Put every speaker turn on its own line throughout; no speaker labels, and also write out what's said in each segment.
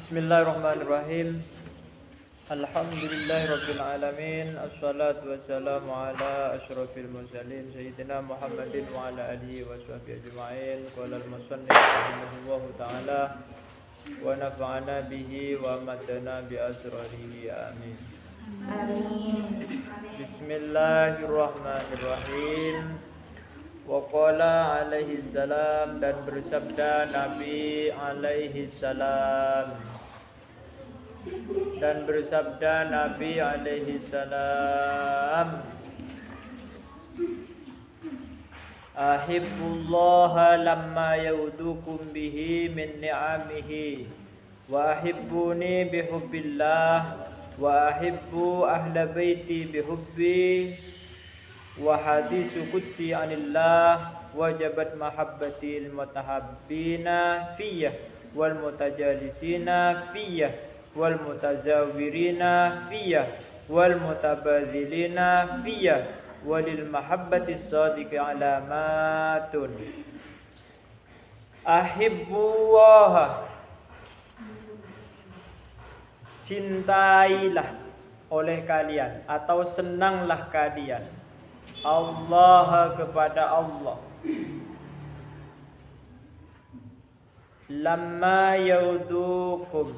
Bismillahirrahmanirrahim. Alhamdulillahirabbil alamin. Assalatu wassalamu ala asyrafil mursalin sayyidina Muhammadin wa ala alihi wa sahbihi ajma'in. Qala al-musannif rahimahullahu ta'ala wa nafa'ana bihi wa matana bi asrarihi. Amin.
Amin.
Bismillahirrahmanirrahim. Wa qala alaihi salam, dan bersabda Nabi alaihi salam. Dan bersabda Nabi alaihi salam, ahibbullaha lamma yaudukum bihi min ni'amihi wa ahibbuni bihubbillah wa ahibbu ahla baiti bihubbi wa hadisu qudsi anillah wajabat mahabbatil mutahabbina fiyah wal mutajalisina fiyah wal mutazawirina fiyah wal mutabadzilina fiyah walil mahabbati sadiqi alamatun. Ahibbullaha, cintailah oleh kalian atau senanglah kalian Allah, kepada Allah, lamma yaudukum,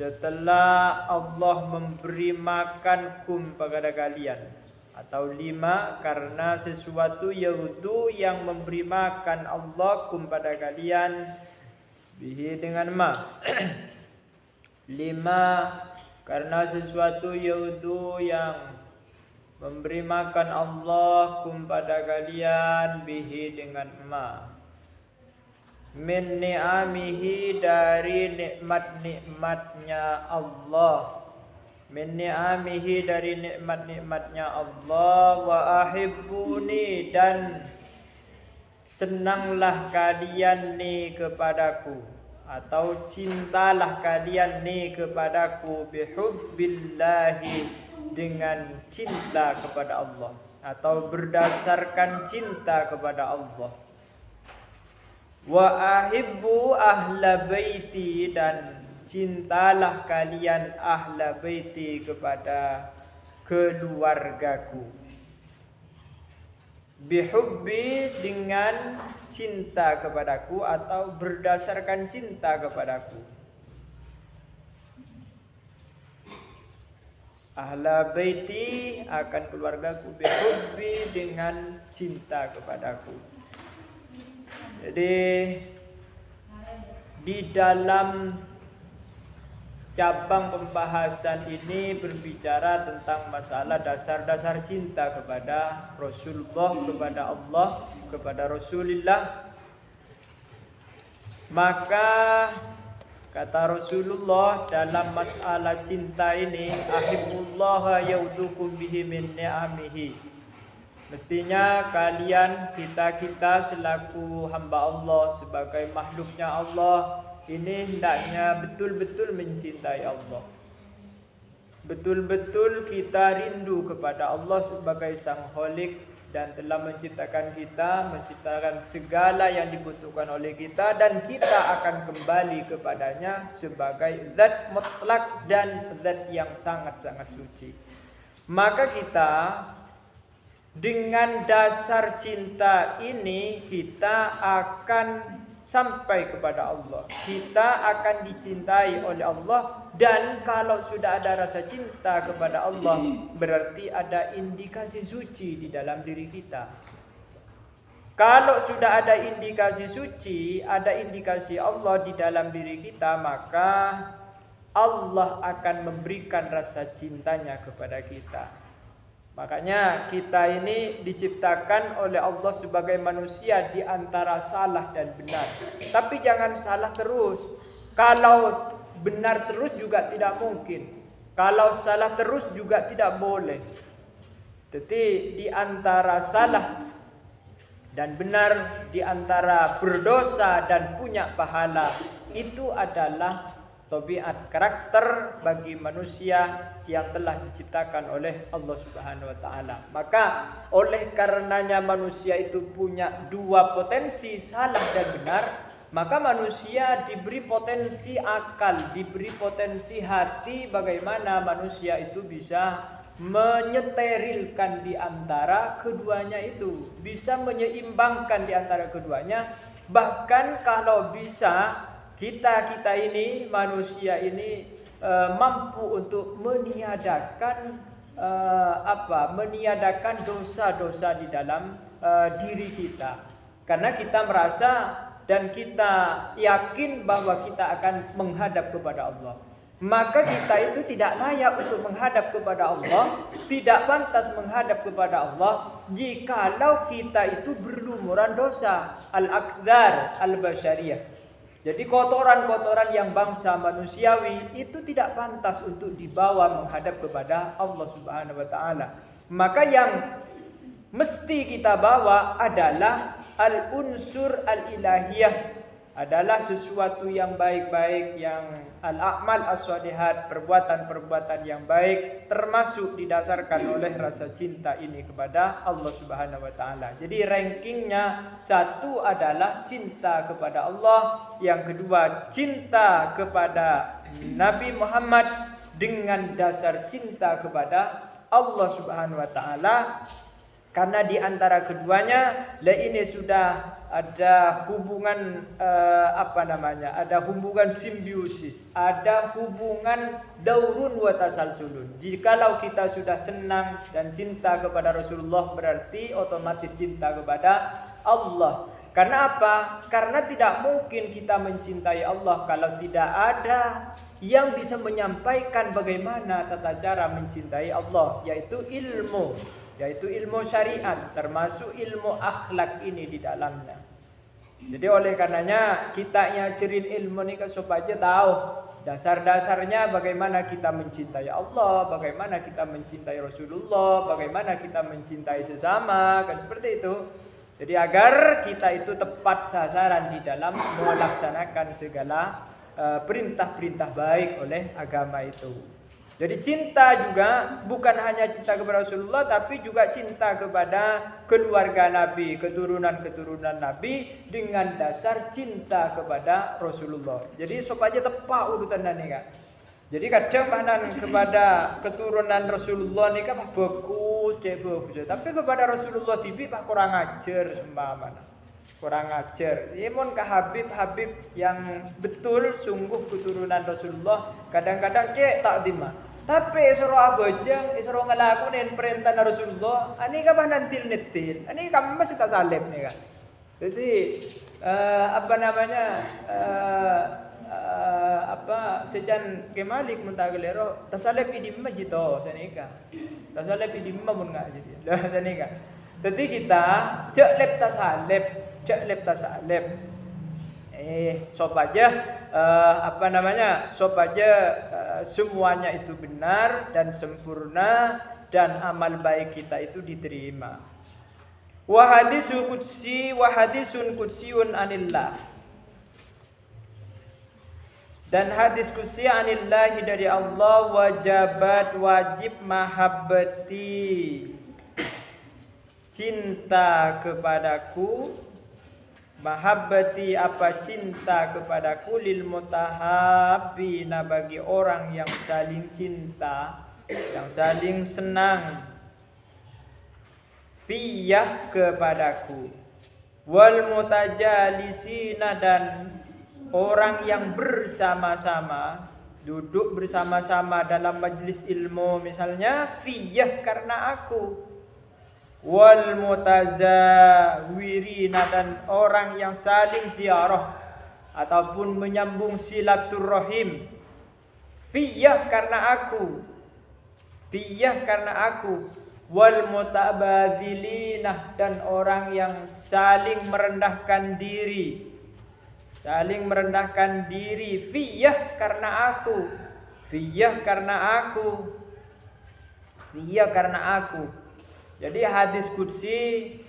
setelah Allah memberi makan kum kepada kalian, atau lima, karena sesuatu yaudu yang memberi makan Allah kum pada kalian, bihi dengan ma. Lima, karena sesuatu yaudu yang memberi makan Allah kum pada kalian, bihi dengan ma. Min ni'amihi, dari nikmat-nikmatnya Allah. Min ni'amihi, dari nikmat-nikmatnya Allah. Wa ahibbuni, dan senanglah kalian ni kepadaku, atau cintalah kalian ni kepadaku, bihubbillahi, dengan cinta kepada Allah, atau berdasarkan cinta kepada Allah. Wa ahibbu ahla baiti, dan cintalah kalian ahla baiti, kepada keluargaku. Bihubbi, dengan cinta kepadaku atau berdasarkan cinta kepadaku. Ahla baiti, akan keluargaku, bihubbi, dengan cinta kepadaku. Jadi di dalam cabang pembahasan ini berbicara tentang masalah dasar-dasar cinta kepada Rasulullah, kepada Allah, kepada Rasulullah. Maka kata Rasulullah dalam masalah cinta ini, ahibbullaha yaudukum bihi min ni'amihi. Mestinya kalian, kita selaku hamba Allah, sebagai makhluknya Allah, ini hendaknya betul-betul mencintai Allah. Betul-betul kita rindu kepada Allah sebagai Sang Khalik, dan telah menciptakan kita, menciptakan segala yang dibutuhkan oleh kita, dan kita akan kembali kepadanya sebagai zat mutlak dan zat yang sangat-sangat suci. Maka kita dengan dasar cinta ini, kita akan sampai kepada Allah. Kita akan dicintai oleh Allah. Dan kalau sudah ada rasa cinta kepada Allah, berarti ada indikasi suci di dalam diri kita. Kalau sudah ada indikasi suci, ada indikasi Allah di dalam diri kita, maka Allah akan memberikan rasa cintanya kepada kita. Makanya kita ini diciptakan oleh Allah sebagai manusia di antara salah dan benar. Tapi jangan salah terus. Kalau benar terus juga tidak mungkin. Kalau salah terus juga tidak boleh. Jadi di antara salah dan benar, di antara berdosa dan punya pahala, itu adalah tabiat karakter bagi manusia yang telah diciptakan oleh Allah Subhanahu wa taala. Maka oleh karenanya manusia itu punya dua potensi, salah dan benar, maka manusia diberi potensi akal, diberi potensi hati bagaimana manusia itu bisa menyeterilkan di antara keduanya itu, bisa menyeimbangkan di antara keduanya. Bahkan kalau bisa kita ini manusia ini mampu untuk meniadakan meniadakan dosa-dosa di dalam diri kita, karena kita merasa dan kita yakin bahwa kita akan menghadap kepada Allah. Maka kita itu tidak layak untuk menghadap kepada Allah, tidak pantas menghadap kepada Allah jikalau kita itu berlumuran dosa al-aqdar al-basyariyah. Jadi kotoran-kotoran yang bangsa manusiawi itu tidak pantas untuk dibawa menghadap kepada Allah Subhanahu wa taala. Maka yang mesti kita bawa adalah al-unsur al-ilahiyah, adalah sesuatu yang baik-baik, yang al-a'mal as-shalihat, perbuatan-perbuatan yang baik, termasuk didasarkan oleh rasa cinta ini kepada Allah Subhanahu wa taala. Jadi rankingnya, satu adalah cinta kepada Allah, yang kedua cinta kepada Nabi Muhammad dengan dasar cinta kepada Allah Subhanahu wa taala. Karena di antara keduanya ini sudah ada hubungan ada hubungan simbiosis, ada hubungan daurun wa tasalsulun. Jikalau kita sudah senang dan cinta kepada Rasulullah, berarti otomatis cinta kepada Allah. Karena apa? Karena tidak mungkin kita mencintai Allah kalau tidak ada yang bisa menyampaikan bagaimana tata cara mencintai Allah, yaitu ilmu syariat, termasuk ilmu akhlak ini di dalamnya. Jadi oleh karenanya kita ngajarin ilmu ini supaya tahu dasar-dasarnya bagaimana kita mencintai Allah, bagaimana kita mencintai Rasulullah, bagaimana kita mencintai sesama, kan seperti itu. Jadi agar kita itu tepat sasaran di dalam melaksanakan segala perintah-perintah baik oleh agama itu. Jadi cinta juga bukan hanya cinta kepada Rasulullah, tapi juga cinta kepada keluarga Nabi, keturunan-keturunan Nabi dengan dasar cinta kepada Rasulullah. Jadi supaya tepat urutan ini kan. Jadi kadang panan kepada keturunan Rasulullah ini kan bagus, tapi kepada Rasulullah TV pak kurang ajar sembahana. Kurang ajar. Imun ke Habib yang betul sungguh keturunan Rasulullah, kadang-kadang tak terima. Tapi isro abojang, isro ngelakuin perintah Rasulullah, ani ka nantil netil, ani kamu masih tak salib nih kan. Jadi sejan kemalik muntagelero tasalib idimma jito sanika. Tasalib idimma mun enggak jadi. Lah sanika. Jadi kita cek lep tasalib. Supaya semuanya itu benar dan sempurna dan amal baik kita itu diterima. Wa hadisun qudsiyun anillah. Dan hadis qudsi anillahi dari Allah, wajib mahabbati, cinta kepadaku, mahabbati apa cinta kepadaku, lil mutahabbina bagi orang yang saling cinta, yang saling senang, fiyah kepadaku, wal mutajalisina dan orang yang bersama-sama, duduk bersama-sama dalam majlis ilmu misalnya, fiyah karena aku, wal mutazawirina dan orang yang saling ziarah ataupun menyambung silaturrahim, fiyah karena aku, wal mutabadzilina dan orang yang saling merendahkan diri, fiyah karena aku. Jadi hadis qudsi,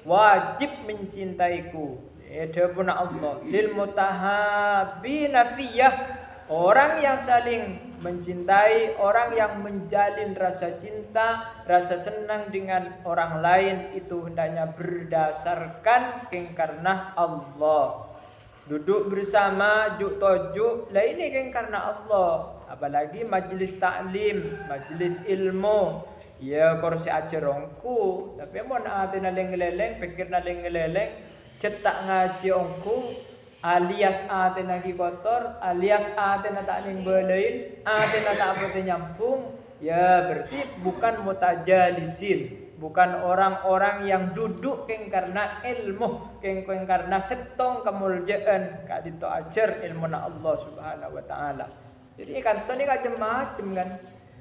wajib mencintaiku, itu pun Allah, lil mutahabbina fiyah, orang yang saling mencintai, orang yang menjalin rasa cinta, rasa senang dengan orang lain, itu hendaknya berdasarkan karena Allah. Duduk bersama, juk tojuk, lah ini kan karena Allah. Apalagi majlis taklim, majlis ilmu. Ya kursi ajarongku, tapi mau nak ada leng-leleng, pikir leng-leleng, cetak ngaji ongku, alias ada lagi kotor, alias ada tak ning belain, ada tak apa nyampung. Ya berarti bukan mutajalisin, bukan orang-orang yang duduk keng karena ilmu, keng karena setong kemuliaan, kak dito ajar ilmu na Allah Subhanahu wa taala. Jadi kanto ni macam-macam kan.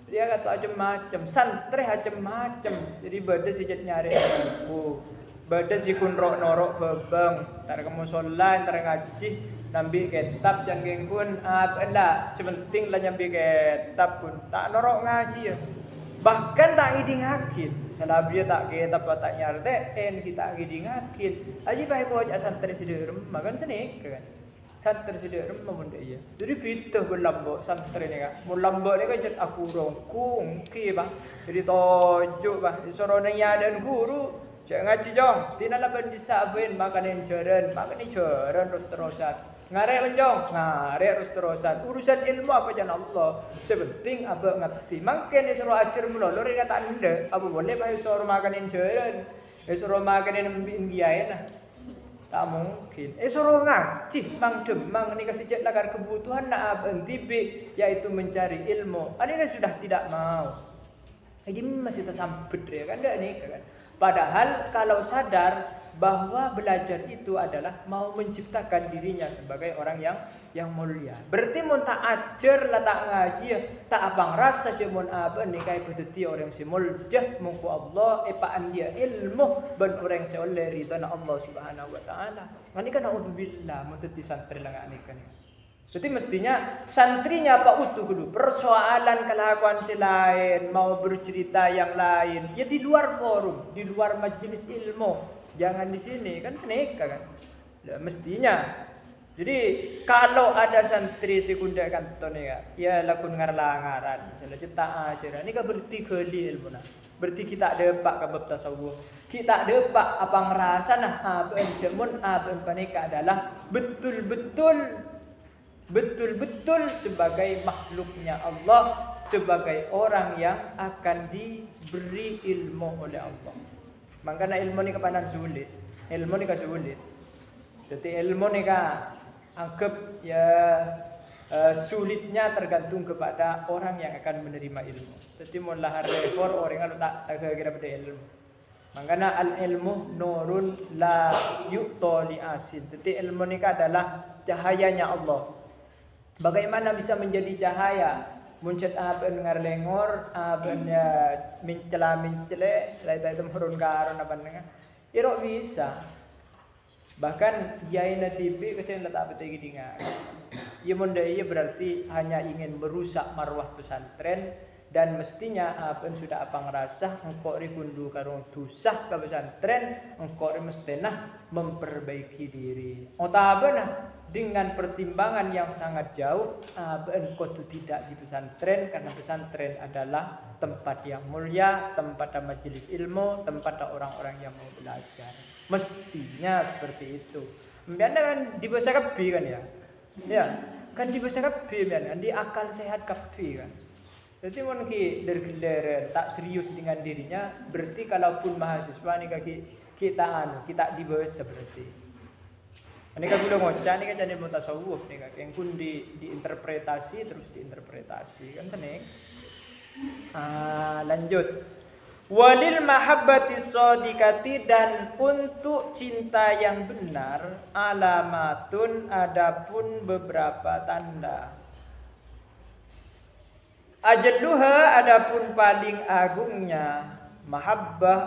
Dia kata macam-macam, santri macam-macam. Jadi beda sijat nyari ilmu. Beda si kun norok bebeng, tar kamu sholat, tar ngaji, nambi kitab jangan kun lah, sepenting lah nyambi kitab kun. Tak norok ngaji ya. Bahkan tak ngiding akil. Salabia tak kitab tak nyarte, kita ngiding akil. Aji baik bawa santri sederem, makan seni kan. Santri sederem memunda iya. Jadi pitah berlambok santri ni kan. Berlambok ni kan jat aku rongkung ki bah. Jadi tojuk bah. Sorone nyadan guru. Cak ngaji jong. Tina laban disabin makanin jaran terus-terusan. Ngarek menjong, ngarek terus-terusan. Urusan ilmu apa jangan Allah. Sepenting apa ngerti. Makin disuruh ajar mula. Lor kata anda, apa boleh bah suruh makanin jaran. Suruh makanin biayan lah. Tak mungkin. Suruh ngaji, mang demang ni kasih cek lagar kebutuhan nak tibi, yaitu mencari ilmu. Ini kan sudah tidak mau. Jadi masih tersambut ya kan, enggak nih kan. Padahal kalau sadar bahwa belajar itu adalah mau menciptakan dirinya sebagai orang yang mulia. Berarti mun tak ajar lah tak ngaji ya, tak abang rasa cuman apa ni kai betuti orang si muljah mungku Allah epaan dia ilmu ben orang si oleh ridha Allah Subhanahu wa taala. Ngani kan auzubillah mun teti santri lah ngani kan. Jadi mestinya santrinya Pak utuh dulu. Persoalan kelakuan si lain, mau bercerita yang lain, ya di luar forum, di luar majelis ilmu. Jangan di sini kan neka kan. Ya, mestinya. Jadi kalau ada santri sekunda kanton ya lakun ngarlangaran, misalnya cerita ajaran. Ini kan berarti keli ilmu nah. Berarti kita ada pak kabab tasawuf. Kita ada pak apa ngerasa nah apa jamun apa panika adalah betul-betul sebagai makhluknya Allah, sebagai orang yang akan diberi ilmu oleh Allah. Makanya ilmu ni kepanan sulit. Ilmu ni sulit. Jadi ilmu ni anggap ya sulitnya tergantung kepada orang yang akan menerima ilmu. Jadi mullah rekor orang kalau tak kira pada ilmu. Makanya al ilmu nurun la yu'ta li asin. Jadi ilmu ni adalah cahayanya Allah. Bagaimana bisa menjadi cahaya? Muncul apa dengar lengor, apa mencela, lain itu merun karon apa dengan, irok bisa. Bahkan Yaina TV kecil letak betul gidingan. Ia mendai berarti hanya ingin merusak marwah pesantren dan mestinya apa sudah apa ngerasa engkau rikundu karung tusah ke pesantren engkau mestinya memperbaiki diri. Otabana dengan pertimbangan yang sangat jauh, engkau itu tidak di pesantren karena pesantren adalah tempat yang mulia, tempat majelis ilmu, tempat orang-orang yang mau belajar. Mestinya seperti itu. Anda kan di bahasa kapi kan ya, ya kan di bahasa kapi kan, di akal sehat kapi kan. Jadi mungkin dergeleran tak serius dengan dirinya, berarti kalaupun mahasiswa ni kita di bahasa berarti. Ini kan bilang ngocah ni kan jadi mutasawuf ni kan, yang pun diinterpretasi terus diinterpretasi kan seneng. Lanjut. Walil mahabbati shadiqati dan untuk cinta yang benar alamatun adapun beberapa tanda. Ajalluha adapun paling agungnya mahabbah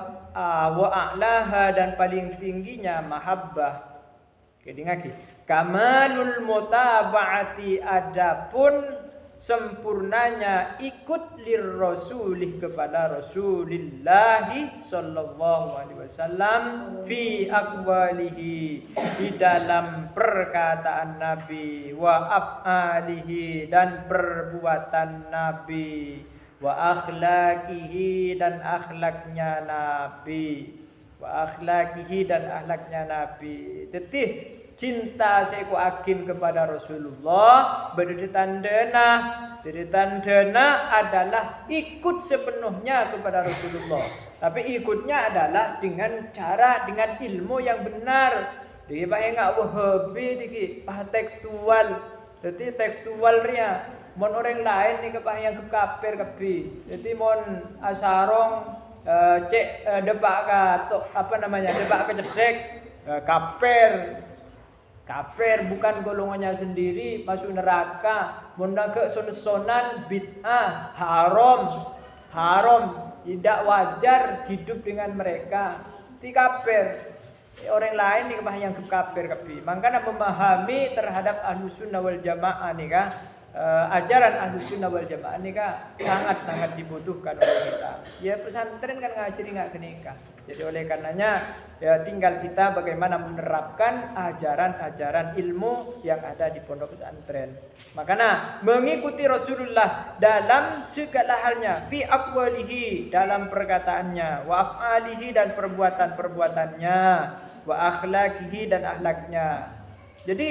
wa a'laha dan paling tingginya mahabbah. Kedingaki kamalul mutaba'ati adapun sempurnanya ikut lirrasulih kepada Rasulullah sallallahu alaihi wasallam fi aqwalihi di dalam perkataan Nabi wa af'alihi dan perbuatan Nabi wa akhlaqihi dan akhlaknya Nabi wa akhlaqihi dan akhlaknya Nabi. Tetih cinta seku akin kepada Rasulullah berdetandena. Tandana adalah ikut sepenuhnya kepada Rasulullah. Tapi ikutnya adalah dengan cara, dengan ilmu yang benar. Dia pakai ngak wahabi dikit, tekstual. Jadi tekstual ria. Mon orang lain ni kepah yang kafir kepi. Jadi mon asarong depak ka apa namanya? Depak kecedek kafir. Kafir bukan golongannya sendiri masuk neraka. Mundak sonan bid'ah haram tidak wajar hidup dengan mereka. Ti kafir. Orang lain ni yang kafir. Makanya memahami terhadap Ahlussunnah wal Jamaah ni kah? Ajaran Ahlussunnah wal Jamaah ni kah sangat-sangat dibutuhkan oleh kita. Ya pesantren kan ngajari enggak kenikah. Jadi oleh karenanya ya tinggal kita bagaimana menerapkan ajaran-ajaran ilmu yang ada di pondok pesantren. Makanya mengikuti Rasulullah dalam segala halnya, fi aqwalihi dalam perkataannya, wa af'alihi dan perbuatan-perbuatannya, wa akhlaqihi dan akhlaknya. Jadi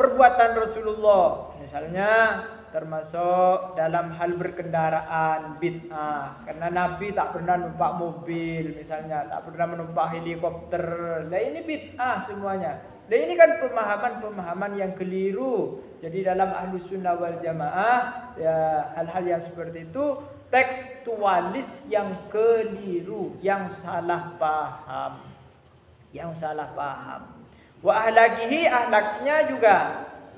perbuatan Rasulullah misalnya termasuk dalam hal berkendaraan bid'ah. Karena Nabi tak pernah numpak mobil misalnya, tak pernah menumpak helikopter. Nah ini bid'ah semuanya. Dan ini kan pemahaman-pemahaman yang keliru. Jadi dalam Ahlussunnah wal Jamaah ya hal-hal yang seperti itu tekstualis yang keliru, yang salah paham. Wa ahlakihi ahlaknya juga.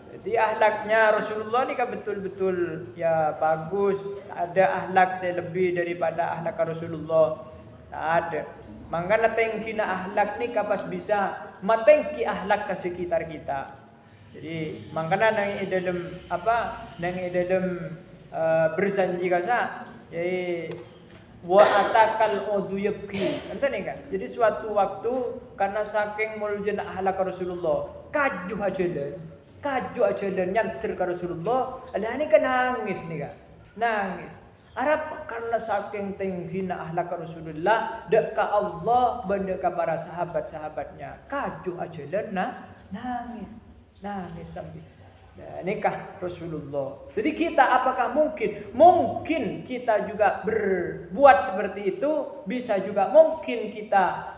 Jadi ahlaknya Rasulullah ni kan betul-betul ya bagus. Tak ada ahlak selebih daripada ahlak Rasulullah. Tak ada. Makanya tengkina ahlak ni kapas bisa matengki ahlak ke sekitar kita. Jadi makanya nang dalam berjanji kasa wa atakal odu yabki. Kan kan? Jadi suatu waktu karena saking mulujana ahlak Rasulullah, kajuh aja dan nyantir ke Rasulullah. Alah ni kan nangis nih kan. Nangis. Arab karena saking tingginya ahlak Rasulullah, dek ka Allah benda ka para sahabat-sahabatnya. Kajuh aja dan nangis sampai. Nah, nikah Rasulullah. Jadi kita apakah mungkin kita juga berbuat seperti itu? Bisa juga mungkin kita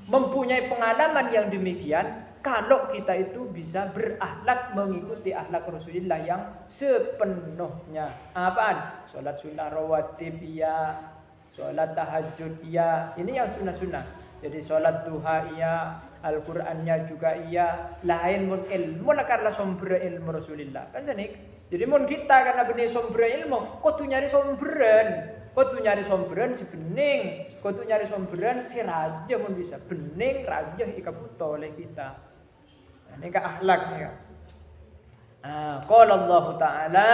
mempunyai pengalaman yang demikian kalau kita itu bisa berakhlak mengikuti akhlak Rasulullah yang sepenuhnya. Apaan? Salat sunnah rawatib iya, salat tahajud iya. Ini yang sunnah-sunnah. Jadi salat duha iya, Al-Qur'annya juga iya. Lain mun ilmu lah karena sumber ilmu Rasulullah. Kan senik. Jadi mun kita karena benih sumber ilmu, kau tu nyari sumberan si bening, kau tu nyari sumberan si raja mun bisa bening raja ikaputo oleh kita. Ini ke akhlaknya. Qala Allah Ta'ala,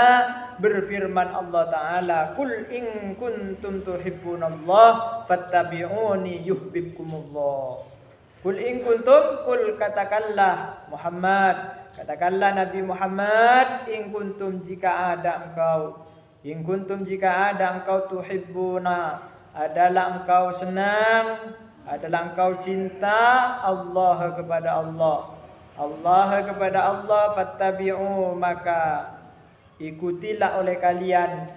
berfirman Allah Ta'ala, Qul in kuntum tuhibbunallah fattabi'uni yuhibbukumullah. Qul in kuntum, qul katakanlah Muhammad, katakanlah Nabi Muhammad, in kuntum jika ada engkau tuhibbuna, adalah engkau senang, adalah engkau cinta Allah kepada Allah fattabi'u, maka ikutilah oleh kalian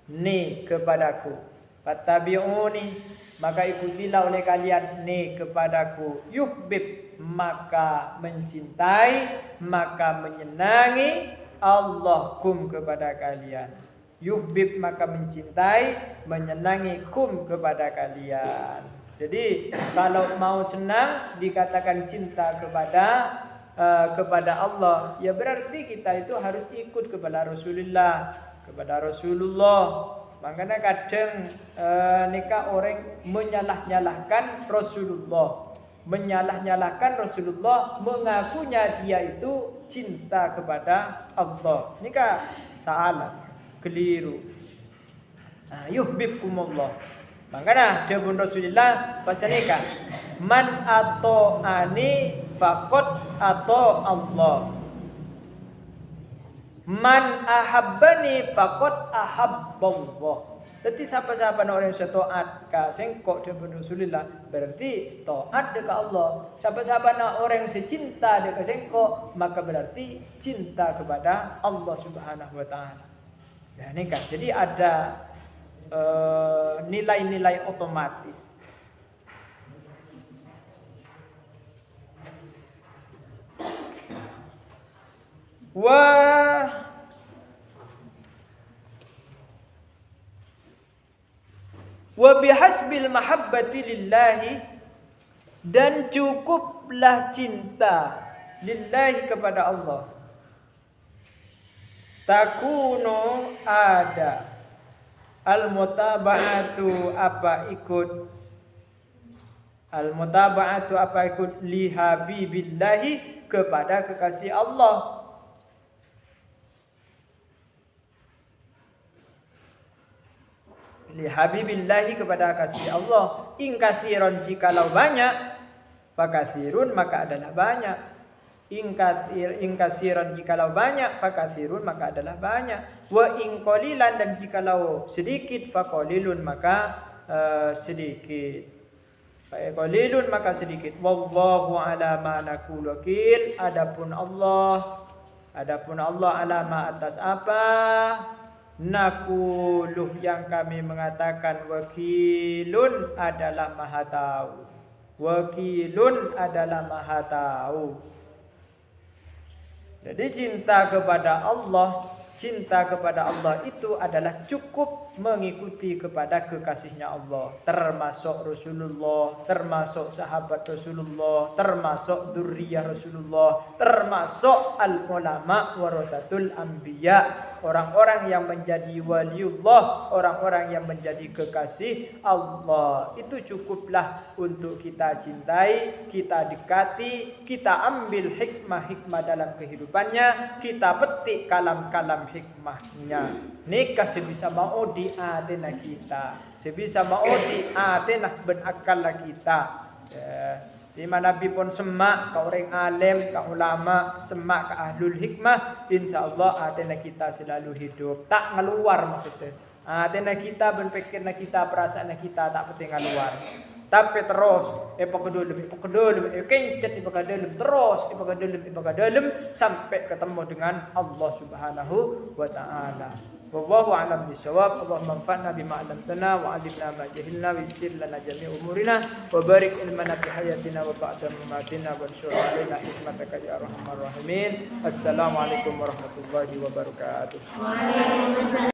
ni kepadaku. Fattabi'uni, maka ikutilah oleh kalian ni kepadaku. Yuhbib, maka mencintai, maka menyenangi Allah kum kepada kalian. Yuhbib, maka mencintai, menyenangi kum kepada kalian. Jadi kalau mau senang dikatakan cinta kepada Allah, ya berarti kita itu harus ikut kepada Rasulullah. Makanya kadang nikah orang menyalah-nyalahkan Rasulullah, mengakunya dia itu cinta kepada Allah. Nikah salah, keliru. Yuhibbukumullah. Makanya dawuh Rasulullah pasal nikah, man ata'ani faqad ata Allah, man ahabbani faqad ahabballah. Jadi siapa-siapa orang yang taat ka sengkok dan Rasulullah berarti taat dekat Allah. Siapa-siapa orang yang cinta dekat sengkok maka berarti cinta kepada Allah Subhanahu wa taala. Ya ini kan. Jadi ada nilai-nilai otomatis. Wa bihasbil mahabbati lillahi, dan cukuplah cinta lillahi kepada Allah. Takunu ada al-mutaba'atu apa ikut li habibillahi kepada kekasih Allah. Li habibillahi kepada kasih Allah. In katsiran jikalau banyak, fakatsirun maka adalah banyak. In katsiran jikalau banyak, fakatsirun maka adalah banyak. Wa in qalilan, dan jikalau sedikit, faqalilun maka sedikit. Fa qalilun maka sedikit. Wallahu ala ma naqul wakil. Adapun Allah ala ma atas apa nakuluh yang kami mengatakan, wakilun adalah maha tahu. Wakilun adalah maha tahu. Jadi cinta kepada Allah itu adalah cukup mengikuti kepada kekasihnya Allah, termasuk Rasulullah, termasuk sahabat Rasulullah, termasuk dzurriyyah Rasulullah, termasuk al-ulama warasatul anbiya, orang-orang yang menjadi waliullah, orang-orang yang menjadi kekasih Allah. Itu cukuplah untuk kita cintai, kita dekati, kita ambil hikmah-hikmah dalam kehidupannya, kita petik kalam-kalam hikmahnya. Nikah sebisa mau di atena kita, sebisa mau di atena benakal kita. Di mana Nabi pun semak ke orang alim, ke ulama, semak ke ahlul hikmah, insyaallah atena kita selalu hidup, tak ngeluar maksudnya. Atena kita berpikirna kita, perasaanna kita tak penting ngeluar. Tapi terus ipakedulum kencet ipakedulum terus ipakedulum sampai ketemu dengan Allah Subhanahu wa taala. Wallahu a'lam bishawab. Allahumma anfa'na bima 'allamtana wa 'allimna ma jahilna wa yassir lana jami' umurina wa barik ilmana fi hayatina wa ba'da mamatina wa ansur 'alaina hikmataka ya arhamar rahimin. Assalamualaikum warahmatullahi wabarakatuh.
Waalaikumsalam.